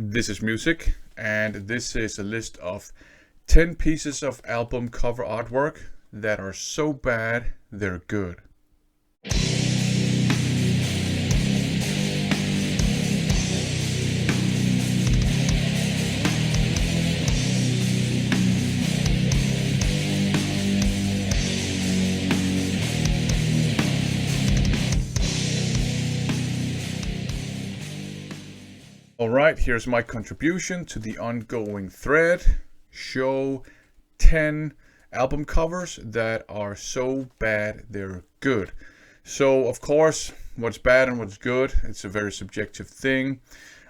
This is music, and this is a list of 10 pieces of album cover artwork that are so bad they're good. Alright, here's my contribution to the ongoing thread. Show 10 album covers that are so bad they're good. So, of course, what's bad and what's good, it's a very subjective thing.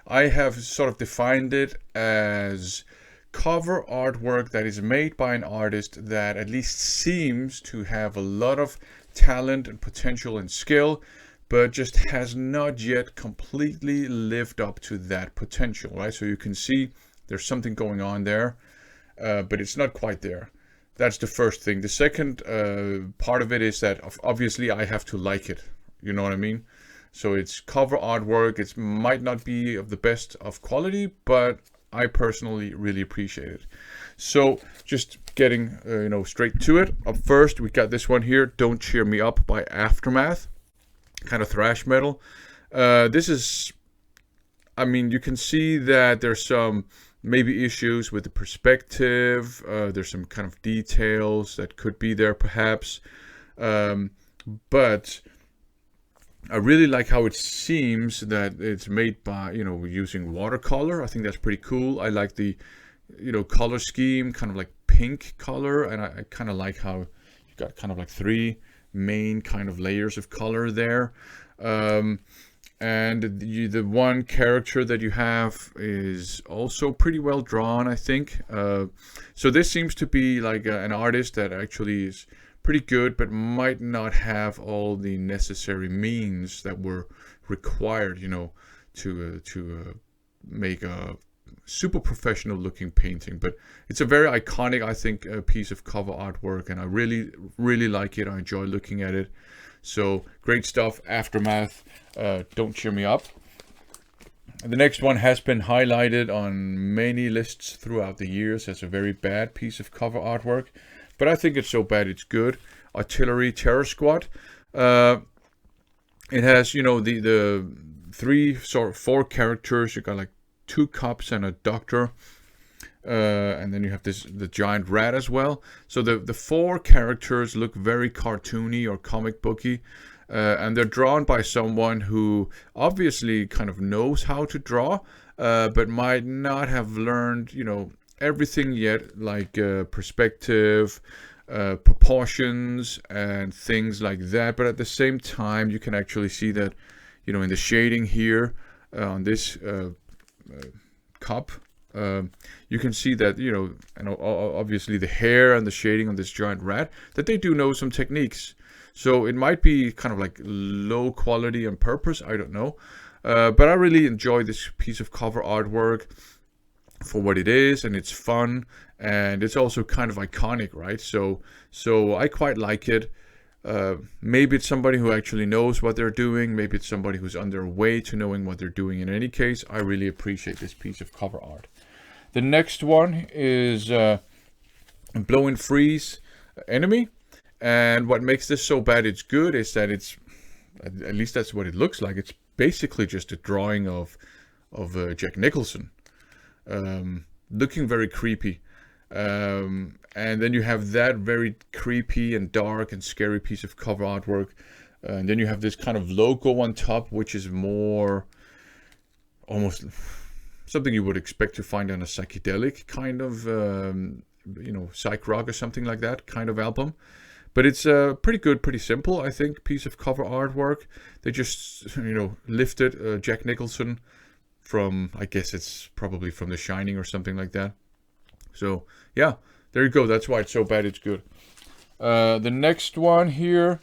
I have sort of defined it as cover artwork that is made by an artist that at least seems to have a lot of talent and potential and skill, but just has not yet completely lived up to that potential, right? So you can see there's something going on there, but it's not quite there. That's the first thing. The second part of it is that obviously I have to like it. You know what I mean? So it's cover artwork. It might not be of the best of quality, but I personally really appreciate it. So just getting straight to it. Up first, we got this one here, "Don't Cheer Me Up" by Aftermath. Kind of thrash metal. This is, I mean, you can see that there's some maybe issues with the perspective. There's some kind of details that could be there perhaps. But I really like how it seems that it's made by, using watercolor. I think that's pretty cool. I like the, color scheme, kind of like pink color. And I kind of like how you got kind of like three main kind of layers of color there, and the one character that you have is also pretty well drawn, I think. So this seems to be like an artist that actually is pretty good, but might not have all the necessary means that were required, to make a super professional looking painting. But it's a very iconic, I think, piece of cover artwork, and I really like it. I enjoy looking at it. So great stuff. Aftermath, "Don't Cheer Me Up." The next one has been highlighted on many lists throughout the years as a very bad piece of cover artwork, but I think it's so bad it's good. "Artillery Terror Squad." It has the three sort of four characters. You got like two cops and a doctor, and then you have the giant rat as well. So the four characters look very cartoony or comic booky, and they're drawn by someone who obviously kind of knows how to draw, but might not have learned everything yet, like perspective, proportions and things like that. But at the same time, you can actually see that in the shading here on this cup, you can see that and obviously the hair and the shading on this giant rat, that they do know some techniques. So it might be kind of like low quality on purpose, I don't know, but I really enjoy this piece of cover artwork for what it is, and it's fun, and it's also kind of iconic, right? So I quite like it. Maybe it's somebody who actually knows what they're doing. Maybe it's somebody who's on their way to knowing what they're doing. In any case, I really appreciate this piece of cover art. The next one is "Blow and Freeze Enemy." And what makes this so bad it's good is that it's, at least that's what it looks like, it's basically just a drawing of Jack Nicholson, looking very creepy. And then you have that very creepy and dark and scary piece of cover artwork. And then you have this kind of logo on top, which is more almost something you would expect to find on a psychedelic kind of, psych rock or something like that kind of album. But it's pretty good, pretty simple, I think, piece of cover artwork. They just, lifted Jack Nicholson from, I guess it's probably from The Shining or something like that. So, yeah, there you go. That's why it's so bad it's good. The next one here,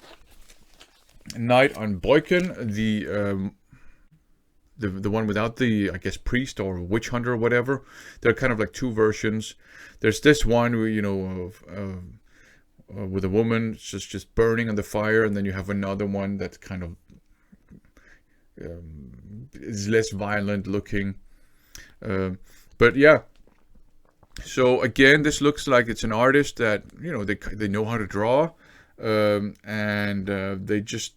"Night on Boykin," the one without the, I guess, priest or witch hunter or whatever. They're kind of like two versions. There's this one where, with a woman just burning on the fire, and then you have another one that kind of is less violent looking. But yeah, so again, this looks like it's an artist that, you know, they know how to draw, and they just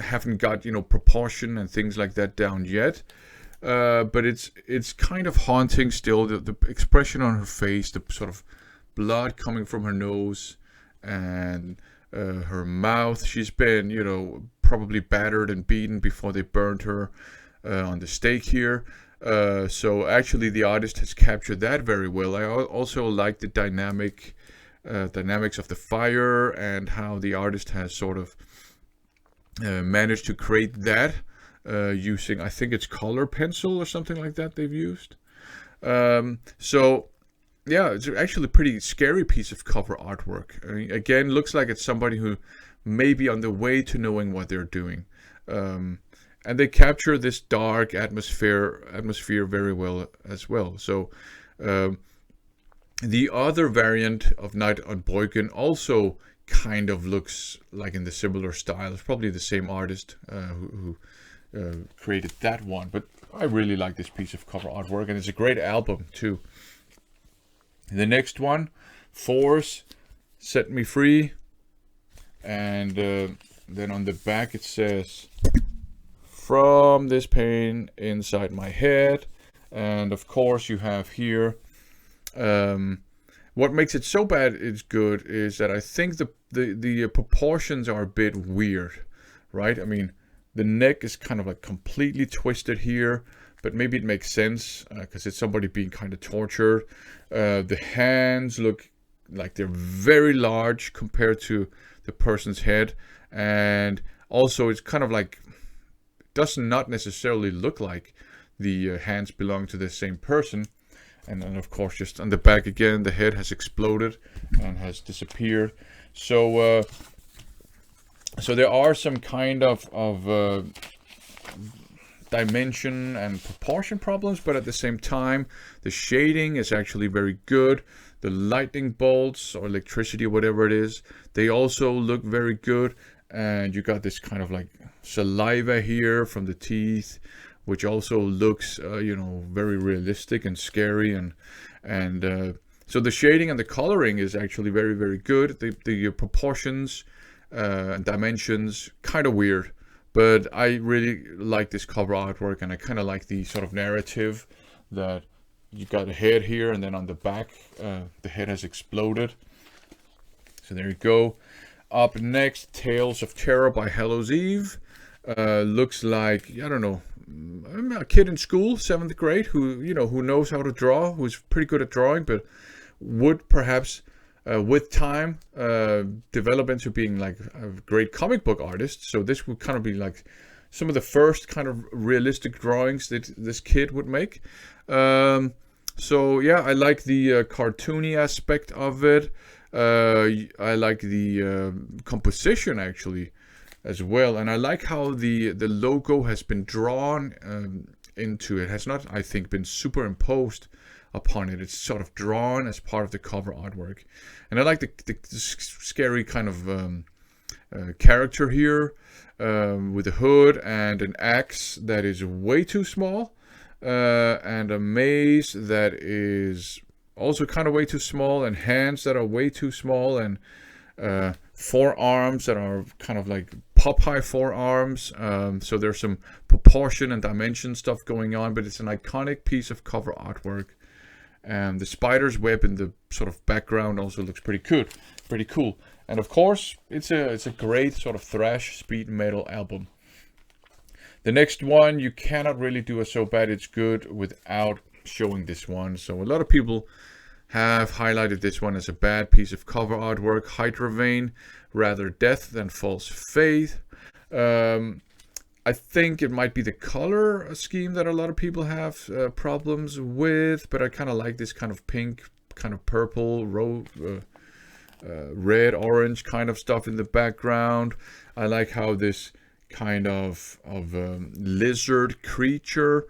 haven't got, you know, proportion and things like that down yet. But it's kind of haunting still. The expression on her face, the sort of blood coming from her nose, and her mouth. She's been, you know, probably battered and beaten before they burned her on the stake here. So actually, the artist has captured that very well. I also like the dynamics of the fire and how the artist has sort of managed to create that using, I think it's color pencil or something like that they've used. So yeah, it's actually a pretty scary piece of cover artwork. I mean, again, looks like it's somebody who may be on the way to knowing what they're doing. And they capture this dark atmosphere very well as well. So the other variant of Night on Boykin also kind of looks like in the similar style. It's probably the same artist who created that one. But I really like this piece of cover artwork, and it's a great album too. The next one, Force, Set Me Free. And then on the back it says, from this pain inside my head. And of course you have here, what makes it so bad is good is that I think the proportions are a bit weird, right? I mean, the neck is kind of like completely twisted here, but maybe it makes sense because it's somebody being kind of tortured. The hands look like they're very large compared to the person's head, and also it's kind of like, does not necessarily look like the hands belong to the same person. And then of course just on the back again, the head has exploded and has disappeared. So so there are some kind of dimension and proportion problems, but at the same time the shading is actually very good. The lightning bolts or electricity or whatever it is, they also look very good. And you got this kind of like saliva here from the teeth, which also looks you know, very realistic and scary. And so the shading and the coloring is actually very, very good. The proportions and dimensions kind of weird, but I really like this cover artwork, and I kind of like the sort of narrative that you got a head here, and then on the back the head has exploded. So there you go. Up next, Tales of Terror by Hallows Eve. Looks like, I don't know, a kid in school, 7th grade, who, you know, who knows how to draw, who's pretty good at drawing, but would perhaps with time develop into being like a great comic book artist. So this would kind of be like some of the first kind of realistic drawings that this kid would make. So yeah, I like the cartoony aspect of it. I like the composition actually as well, and I like how the logo has been drawn into it. Has not, I think, been superimposed upon it. It's sort of drawn as part of the cover artwork, and I like the scary kind of character here with a hood and an axe that is way too small, and a mace that is also kind of way too small, and hands that are way too small, and forearms that are kind of like Popeye forearms. So there's some proportion and dimension stuff going on, but it's an iconic piece of cover artwork. And the spider's web in the sort of background also looks pretty cool. And of course, it's a great sort of thrash speed metal album. The next one, you cannot really do a So Bad It's Good without showing this one. So a lot of people have highlighted this one as a bad piece of cover artwork. Hydra Vein, Rather Death Than False Faith. I think it might be the color scheme that a lot of people have problems with, but I kind of like this kind of pink, kind of purple, red, orange kind of stuff in the background. I like how this kind of lizard creature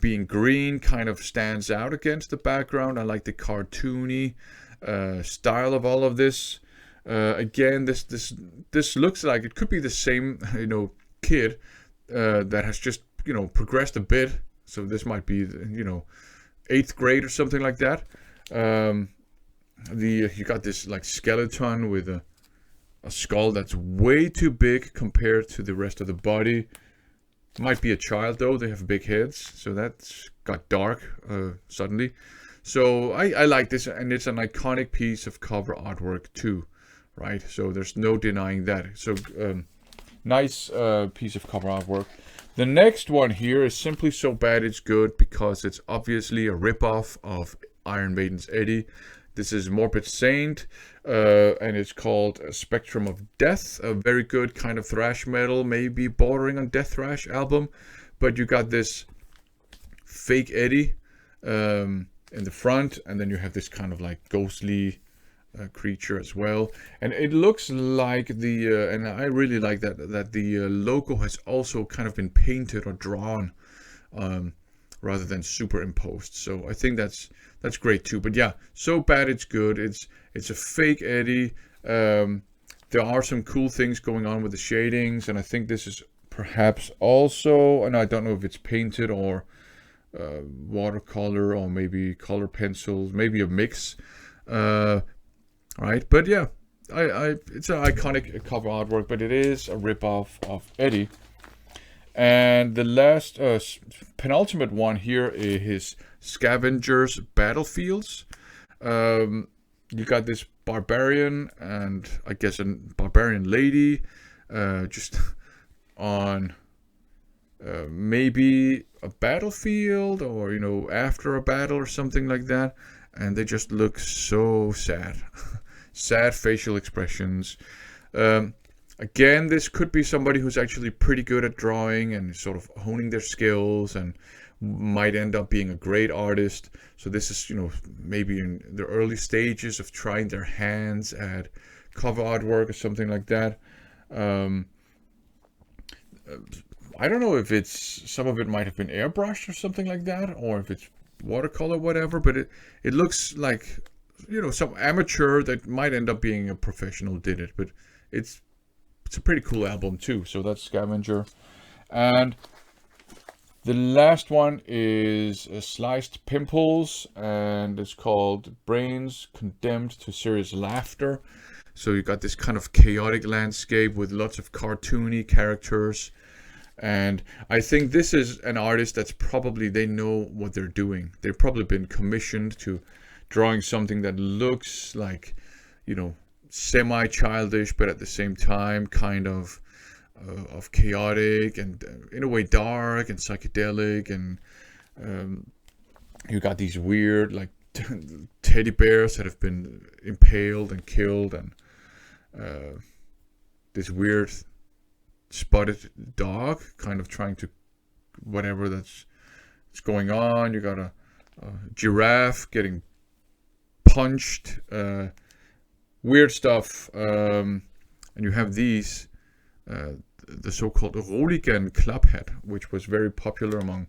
being green kind of stands out against the background. I like the cartoony style of all of this. Again, this looks like it could be the same, you know, kid that has just, you know, progressed a bit. So this might be, you know, 8th grade or something like that. You got this like skeleton with a skull that's way too big compared to the rest of the body. Might be a child though, they have big heads, so that's got dark suddenly. So I like this, and it's an iconic piece of cover artwork too, right? So there's no denying that. So nice piece of cover artwork. The next one here is simply so bad it's good because it's obviously a ripoff of Iron Maiden's Eddie. This is Morbid Saint, and it's called Spectrum of Death, a very good kind of thrash metal, maybe bordering on death thrash album. But you got this fake Eddie in the front, and then you have this kind of like ghostly creature as well. And it looks like and I really like that the logo has also kind of been painted or drawn rather than superimposed. So I think that's great too. But yeah, so bad it's good. It's a fake Eddie. There are some cool things going on with the shadings, and I think this is perhaps also, and I don't know if it's painted or watercolor or maybe color pencils, maybe a mix. Right, but yeah, it's an iconic cover artwork, but it is a ripoff of Eddie. And the last, penultimate one here is his Scavengers Battlefields. You got this barbarian and I guess a barbarian lady, just on maybe a battlefield or, you know, after a battle or something like that. And they just look so sad. Sad facial expressions. Again, this could be somebody who's actually pretty good at drawing and sort of honing their skills and might end up being a great artist. So this is, you know, maybe in the early stages of trying their hands at cover artwork or something like that. I don't know if some of it might have been airbrushed or something like that, or if it's watercolor, whatever, but it looks like, you know, some amateur that might end up being a professional did it. But it's a pretty cool album too. So that's Scavenger. And the last one is Sliced Pimples, and it's called Brains Condemned to Serious Laughter. So you got this kind of chaotic landscape with lots of cartoony characters. And I think this is an artist that's probably, they know what they're doing. They've probably been commissioned to drawing something that looks like, you know, semi-childish, but at the same time kind of chaotic and in a way dark and psychedelic. And you got these weird like teddy bears that have been impaled and killed, and this weird spotted dog kind of trying to whatever that's going on. You got a giraffe getting punched, weird stuff, and you have these the so-called Roligan club hat, which was very popular among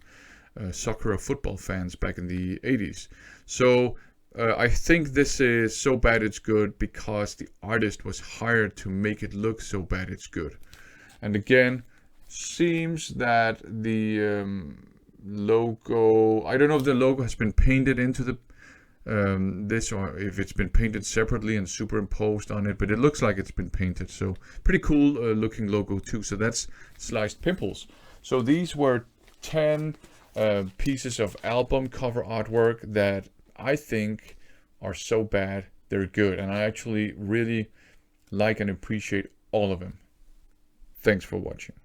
soccer or football fans back in the 80s. So I think this is so bad it's good because the artist was hired to make it look so bad it's good. And again, seems that the logo, I don't know if the logo has been painted into the this, or if it's been painted separately and superimposed on it, but it looks like it's been painted. So pretty cool looking logo too. So that's Sliced Pimples. So these were 10 pieces of album cover artwork that I think are so bad they're good, and I actually really like and appreciate all of them. Thanks for watching.